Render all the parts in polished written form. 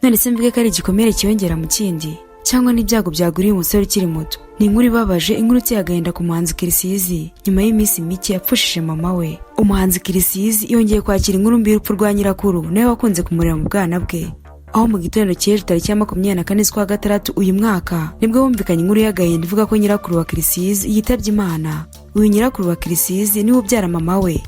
none se mvuge ko ari igikomere kiyongera mu kindi cyangwa n'ibyago byaguriye umusore ukiri muto? Ni inkuru ibabaje, inkuru iteye agahinda ku muhanzi Kirisizi nyuma y'iminsi mike yapfushije mama we. Umuhanzi Kirisizi yongeye kwakira inkuru mbi y'urupfu rwa nyirakuru nawe wakunze kumurera mu bwana bwe, aho mu gitondo cy'ejo tariki ya 24 z'ukwa gatandatu uyu mwaka nibwo humvikanye inkuru y'agahinda ivuga ko nyirakuru wa Kirisizi yitabye Imana. Uyu nyirakuru wa Kirisizi niwe ubyara mama we.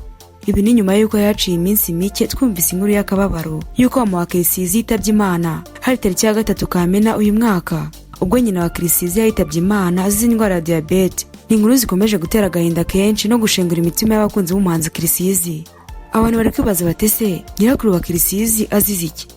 Ibi ni nyuma y'uko yaciye iminsi mike twumvise inkuru y'akababaro y'uko mama wa Kirisizi yitabye Imana hari tariki ya 3 Kamena uyu mwaka, ubwo nyina wa Kirisizi yitabye Imana azize indwara ya diabete. Ni inkuru zikomeje gutera agahinda kenshi no gushengura imitima y'abakunzi b'umuhanzi Kirisizi. Abantu bari kwibaza batese nyirakuru wa Kirisizi azize iki?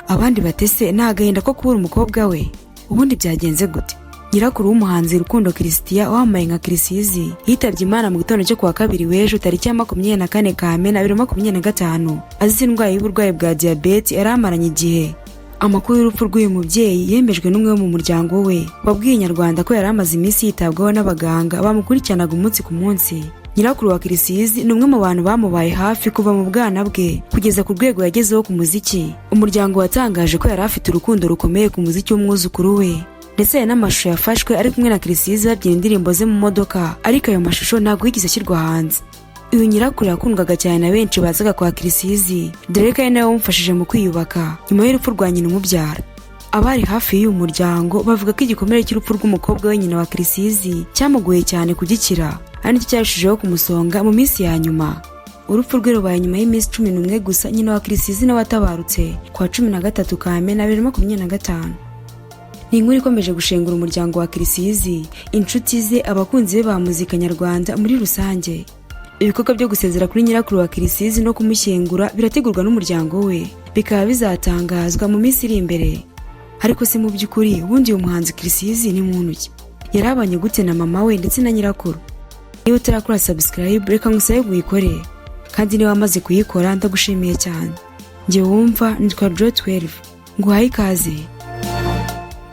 Abandi batese nta gahinda ko kubura umukobwa we. Ubundi byagenze gute? Nyirakuru w'umuhanzi Rukundo Christian wambaye nka Kirisizi yitabye Imana mu gitondo cyo kuwa kabiri w'ejo tariki ya 24 Kamena 2025 azize indwara y'uburwayi bwa diabete yari amaranye igihe. Amakuru y'urupfu rw'uyu mubyeyi yemejwe n'umwe wo mu muryango we wabwiye Inyarwanda ko yari amaze iminsi yitabwaho n'abaganga bamukurikiranaga umunsi ku munsi. Nyirakuru wa Kirisizi ni umwe mu bantu bamubaye hafi kuva mu bwana bwe kugeza ku rwego yagezeho ku muziki. Umuryango watangaje ko yari afite urukundo rukomeye ku muziki w'umwuzukuru we, ndetse hari n'amashusho yafashwe ari kumwe na Kirisizi babyina indirimbo ze mu modoka, ariko ayo mashusho ntabwo yigeze ashyirwa hanze. Uyu nyirakuru yakundwaga cyane na benshi bazaga kwa Kirisizi, dore ko ari nawe wamufashije mu kwiyubaka nyuma y'urupfu rwa nyina umubyara. Abari hafi y'uyu muryango bavuga ko igikomere cy'urupfu rw'umukobwa we nyina wa Kirisizi cyamugoye cyane kugikira, ari nicyo cyarushijeho kumusonga mu minsi ya nyuma. Urupfu rwe rubaye nyuma y'iminsi 11 gusa nyina wa Kirisizi nawe atabarutse kwa 13 Kamena 2025. Ni inkuru ikomeje gushengura umuryango wa Kirisizi, inshuti ze, abakunzi be ba muzika nyarwanda muri rusange. Ibikorwa byo gusezera kuri nyirakuru wa Kirisizi no kumushyingura birategurwa n'umuryango we, bikaba bizatangazwa mu minsi iri imbere. Ariko se mu by'ukuri ubundi uyu muhanzi Kirisizi ni muntu ki? Yarabanye gute na mama we ndetse na nyirakuru? Niba utarakora subscribe reka ngusabe guyikore, kandi niba wamaze kuyikora ndagushimiye cyane. Njye wumva nitwa Joe12, nguhaye ikaze.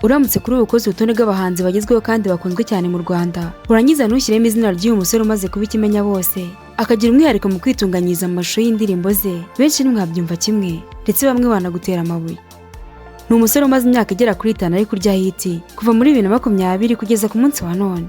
Uramutse kuri ubukoze urutonde rw'abahanzi bagezweho kandi bakunzwe cyane mu Rwanda, urangiza ntushyiremo izina ry'uyu musore umaze kuba ikimenya bose, akagira umwihariko mu kwitunganyiriza amashusho y'indirimbo ze, benshi ntimwabyumva kimwe ndetse bamwe banagutera amabuye. Ni umusore umaze imyaka igera kuri 5 ari kurya hiti kuva muri 2020 kugeza ku munsi wa none.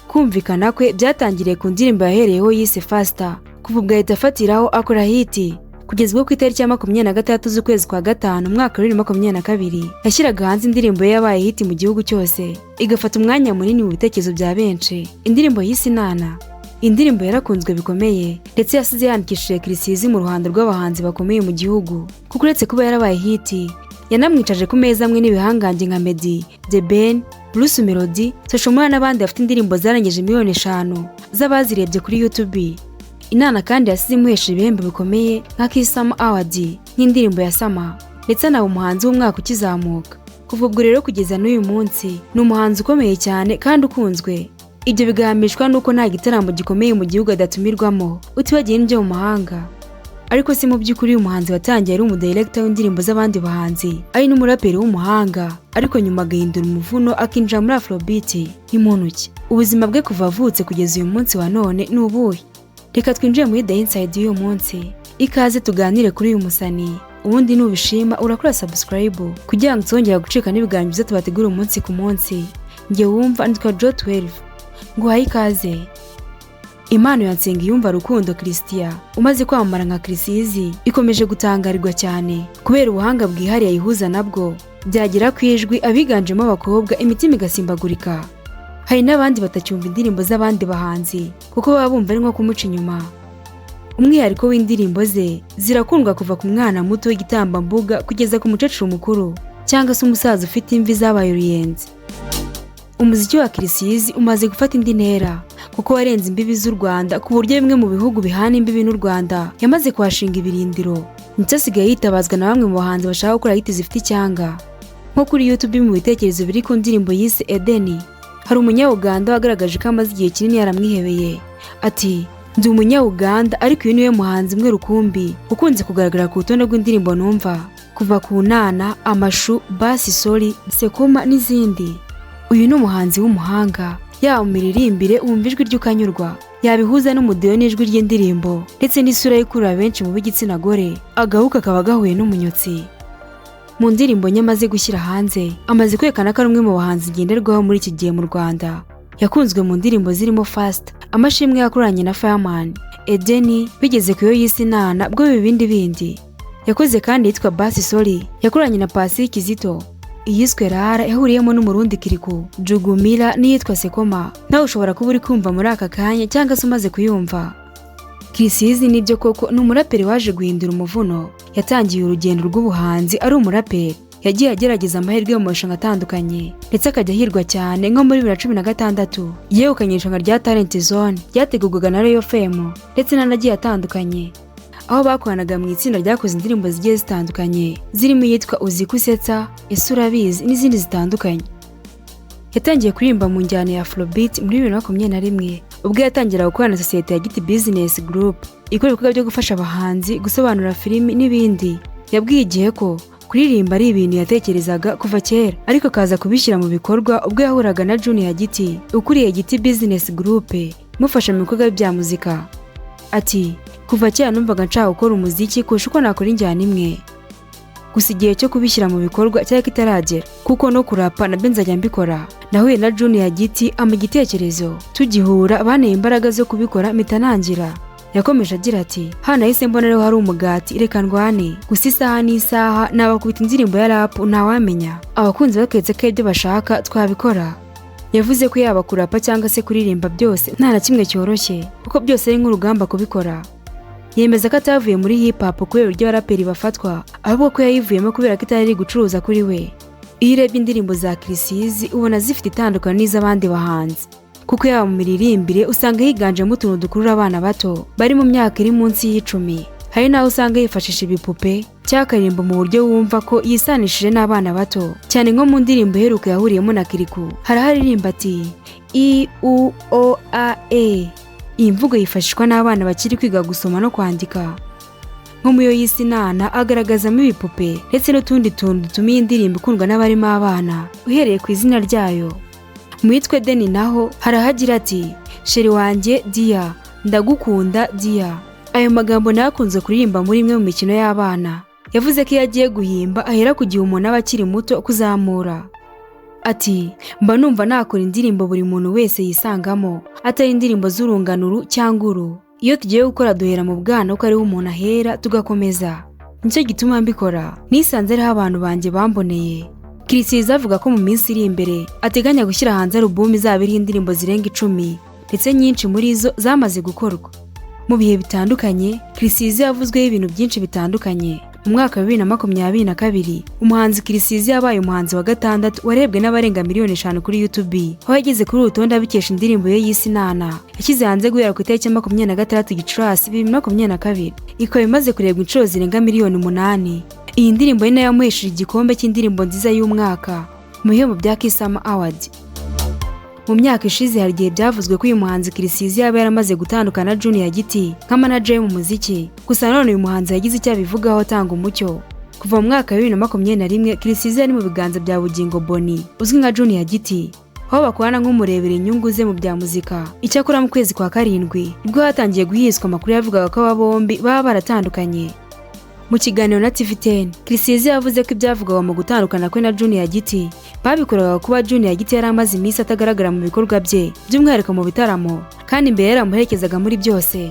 Kumvikana kwe byatangiriye ku ndirimbo yahereyeho yise Faster, kuva ubwo ahita afatiraho akora hiti kugeza ubwo ku itariki ya 23 z'ukwezi kwa gatanu umwaka wa 2022 yashyiraga hanze indirimbo ye yabaye hiti mu gihugu cyose, igafata umwanya munini mu bitekerezo bya benshi. Indirimbo yise Nana. Indirimbo yarakunzwe bikomeye ndetse yasize yandikishije Kirisizi mu ruhando rw'abahanzi bakomeye mu gihugu, kuko uretse kuba yarabaye hiti yanamwicaje ku meza amwe n'ibihangange nka Meddy, The Ben, Bruce Melody, Social n'abandi bafite indirimbo zarengeje miliyoni 5 z'abazirebye kuri YouTube. Inana kandi yasize imuhesha ibihembo bikomeye nka Kisama Award nk'indirimbo ya Sama, ndetse nawe umuhanzi w'umwaka ukizamuka. Kuva ubwo rero kugeza n'uyu munsi ni umuhanzi ukomeye cyane kandi ukunzwe. Ibyo bigahamishwa nuko nta gitaramo gikomeye mu gihugu adatumirwamo utibagiye n'ibyo mu mahanga. Ariko si mu by'ukuri uyu muhanzi watangiye ari umudirector w'indirimbo z'abandi bahanzi, ari n'umuraperi w'umuhanga, ariko nyuma agahindura umuvuno akinjira muri Afrobeat. Ni muntu ki? Ubuzima bwe kuva avutse kugeza uyu munsi wa none ni ubuhe? Reka twinjiye muri The Inside y'uyu munsi. Ikaze tuganire kuri uyu musani. Ubundi nubishima urakora subscribe kugira ngo tuzongera gucika n'ibiganiro byiza tubategura umunsi ku munsi. Njye wumva nitwa Joe12, nguhaye ikaze. Impano ya Nsengiyumva Rukundo Christian umaze kwamamara nka Kirisizi ikomeje gutangarirwa cyane kubera ubuhanga bwihariye yihuza nabwo, byagera ku ijwi abiganjemo abakobwa imitima igasimbagurika. Hari n'abandi batacyumva indirimbo z'abandi bahanzi kuko baba bumva ari nko kumuca inyuma. Umwihariko w'indirimbo ze zirakundwa kuva ku mwana muto w'igitambambuga kugeza ku mukecuru mukuru cyangwa se umusaza ufite imvi zabaye uruyenzi. Umuziki wa Kirisizi umaze gufata indi ntera kuko warenze imbibi z'u Rwanda ku buryo bimwe mu bihugu bihana imbibi n'u Rwanda yamaze kwashinga ibirindiro, ndetse asigaye yitabazwa na bamwe mu bahanzi bashaka gukora hiti zifite icyanga. Nko kuri YouTube mu bitekerezo biri ku ndirimbo yise Edeni, hari umunya-Uganda wagaragaje ko amaze igihe kinini yaramwihebeye. Ati, ndi umunya-Uganda ariko uyu niwe muhanzi mwe rukumbi ukunze kugaragara ku rutonde rw'indirimbo numva kuva ku Nana, Amashu, Basi Soli, Sekoma n'izindi. Uyu ni umuhanzi w'umuhanga, yaba mu miririmbire wumva ijwi ry'ukanyurwa, yabihuza n'umudiyo n'ijwi ry'indirimbo ndetse n'isura yikurura benshi mu b'igitsina gore, agahuka kaba gahuye n'umunyotsi. mu ndirimbo nye amaze gushyira hanze amaze kwerekana ko ari umwe mu bahanzi ngenderwaho muri iki gihe mu Rwanda. Yakunzwe mu ndirimbo zirimo Fast, amashimwe yakoranye na Fireman, Edeni, bigeze ku yo yise Inana bwo bibindi bindi. Yakoze kandi yitwa Basi Soli yakoranye na Pasi Kizito, iyiswe Rara yahuriyemo n'umurundi Kiriku, Jugumira n'iyitwa Sekoma. Nawe ushobora kuba uri kumva muri aka kanya cyangwa se umaze kuyumva. Chris Easy nibyo koko ni umuraperi waje guhindura umuvuno. Yatangiye urugendo rw'ubuhanzi ari umuraperi. Yagiye agerageza amahirwe mu marushanwa atandukanye ndetse akajya ahirwa cyane nko muri 2016 yegukanye irushanwa rya Talent Zone ryategurwaga na Royal FM ndetse n'anagiye atandukanye, aho bakoranaga mu itsinda ryakoze indirimbo zigiye zitandukanye zirimo iyitwa Uzi Kusetsa, Ese Urabizi n'izindi zitandukanye. Yatangiye kuririmba mu njyana ya Afrobeat muri 2021 ubwo yatangira gukorana na sosiyete ya Giti Business Group ikora ibikorwa byo gufasha abahanzi gusobanura filimi n'ibindi. Yabwiye igihe ko kuririmba ari ibintu yatekerezaga kuva kera ariko akaza kubishyira mu bikorwa ubwo yahuraga na Junior Giti ukuriye Giti Business Group mufasha mu bikorwa bya muzika. Ati kuva kera numvaga nshaka gukora umuziki kurusha uko nakora injyana imwe, gusa igihe cyo kubishyira mu bikorwa cyari kitaragera kuko no kurapa nabyo nzajya mbikora. Nahuye na Junior Giti ama igitekerezo, tugihura banteye imbaraga zo kubikora mpita nangira. Yakomeje agira ati hano nahise mbona rero hari umugati reka ndwane, gusa isaha n'isaha nabakubita indirimbo ya rap ntawamenya, abakunzi baketse ko ibyo bashaka twabikora. Yavuze ko yaba kurapa cyangwa se kuririmba byose nta na kimwe cyoroshye kuko byose ari nk'urugamba kubikora. Yemeza ko atavuye muri hip hop kubera uburyo abaraperi bafatwa, ahubwo ko yayivuyemo kubera ko itari gucuruza kuri we. Iyo urebye indirimbo za Chris Easy ubona zifite itandukanye n'iz'abandi bahanzi kuko yaba mu miririmbire usanga higanjemo utuntu dukurura abana bato bari mu myaka iri munsi y'10. Hari naho usanga yifashisha ibipupe cyakaririmbo mu buryo wumva ko yisanishije n'abana bato, cyane nko mu ndirimbo iheruka yahuriyemo na Kiriku haraharirimba ati I U O A E. Iyi mvugo yifashishwa n'abana bakiri kwiga gusoma no kwandika. Nko mu yo yise Inana agaragazamo ibipupe ndetse n'utundi tuntu dutuma iyi ndirimbo ikundwa n'abarimo abana uhereye ku izina ryayo. Mu yitwa Edeni naho harahagira ati sheri wanjye Dia, ndagukunda Dia. Ayo magambo nakunze kuririmba muri imwe mu mikino y'abana. Yavuze ko iyo agiye guhimba ahera ku gihe umuntu aba akiri muto kuzamura. Ati mba numva nakora indirimbo buri muntu wese yisangamo atari indirimbo z'urunganuru cyangwa uru. Iyo tugiye gukora duhera mu bwana uko ariho umuntu ahera tugakomeza. Nicyo gituma mbikora. Nisanze ariho abantu banjye bamboneye. Chris Easy avuga ko mu minsi iri imbere ateganya gushyira hanze album izaba iriho indirimbo zirenga 10 ndetse nyinshi muri zo zamaze gukorwa. Mu bihe bitandukanye Chris Easy yavuzweho ibintu byinshi bitandukanye. Mu mwaka wa 2022 umuhanzi Chris Easy yabaye umuhanzi wa gatandatu warebwe n'abarenga miliyoni 5 kuri YouTube, aho yageze kuri urutonde abikesha indirimbo ye yise Inana yashyize hanze guhera ku itariki 26 Gicurasi 2022, ikaba imaze kurebwa inshuro zirenga miliyoni 8. Iyi ndirimbo ni nayo yamuhesheje igikombe cy'indirimbo nziza y'umwaka mu bihembo bya Kisama Award. Mu myaka ishize hari igihe byavuzwe ko uyu muhanzi Chris Easy yaba yaramaze gutandukana na Junior Giti nka manager mu muziki, gusa none uyu muhanzi yagize icyo abivugaho atanga umucyo. Kuva mu mwaka wa 2021 Chris Easy ari mu biganza bya Bugingo Boni uzwi nka Junior Giti, aho bakorana nk'umurebera inyungu ze mu bya muzika. Icyakora mu kwezi kwa karindwi nibwo hatangiye guhizwa amakuru yavugaga ko aba bombi baba baratandukanye. Mu kiganiro na TV10 Chris Easy yavuze ko ibyavugwaga mu gutandukana kwe na Junior Giti babikoraga kuba Junior Giti yari amaze iminsi atagaragara mu bikorwa bye by'umwihariko mu bitaramo, kandi imbere yaramuherekezaga muri byose.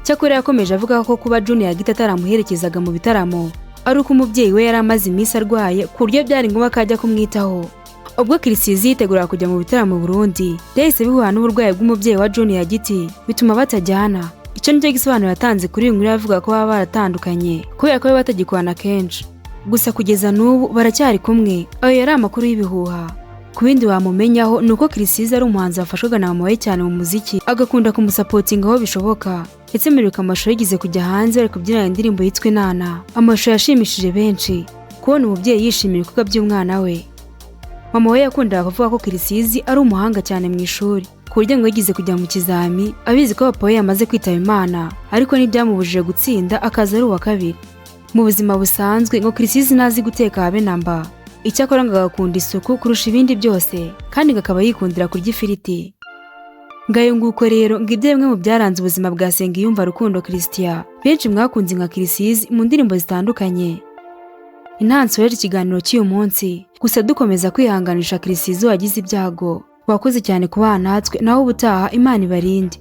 Cyakora yakomeje avuga ko kuba Junior Giti ataramuherekezaga mu bitaramo ari uko umubyeyi we yari amaze iminsi arwaye ku buryo byari ngombwa ko ajya kumwitaho. Ubwo Chris Easy yitegura kujya mu bitaramo Burundi yahise bihura n'uburwayi bw'umubyeyi wa Junior Giti bituma batajyana. Icyo nicyo gisobanuro yatanze kuri uyu nkuru yavuga ko baba baratandukanye kubera ko batagikorana kenshi, gusa kugeza n'ubu baracyari kumwe. Ayo yari amakuru y'ibihuha. Ku bindi wamumenyaho ni uko Chris Easy ari umuhanzi wafashwaga na mama we cyane mu muziki agakunda kumusapotinga aho bishoboka, ndetse mperuka amashusho yigeze kujya hanze bari kubyinana indirimbo yitwa Inana. Amashusho yashimishije benshi kubona umubyeyi yishimira ibikorwa by'umwana we. Mama we yakundaga kuvuga ko Chris Easy ari umuhanga cyane mu ishuri ku buryo ngo yigeze kujya mu kizami abizi ko papa we yamaze kwitaba Imana, ariko ntibyamubujije gutsinda akaza ari uwa kabiri. Mu buzima busanzwe ngo Chris Easy ntazi guteka habe namba, icyakora ngo agakunda isuku kurusha ibindi byose kandi ngo akaba yikundira kurya ifiriti. Ngayo nguko rero ngo ibyo bimwe mu byaranze ubuzima bwa Nsengiyumva Rukundo Christian benshi mwakunze nka Chris Easy mu ndirimbo zitandukanye. intanso rero ikiganiro cy'uyu munsi, gusa dukomeza kwihanganisha Kirisizi wagize ibyago. Wakoze cyane kubana natwe, naho ubutaha Imana ibarinde.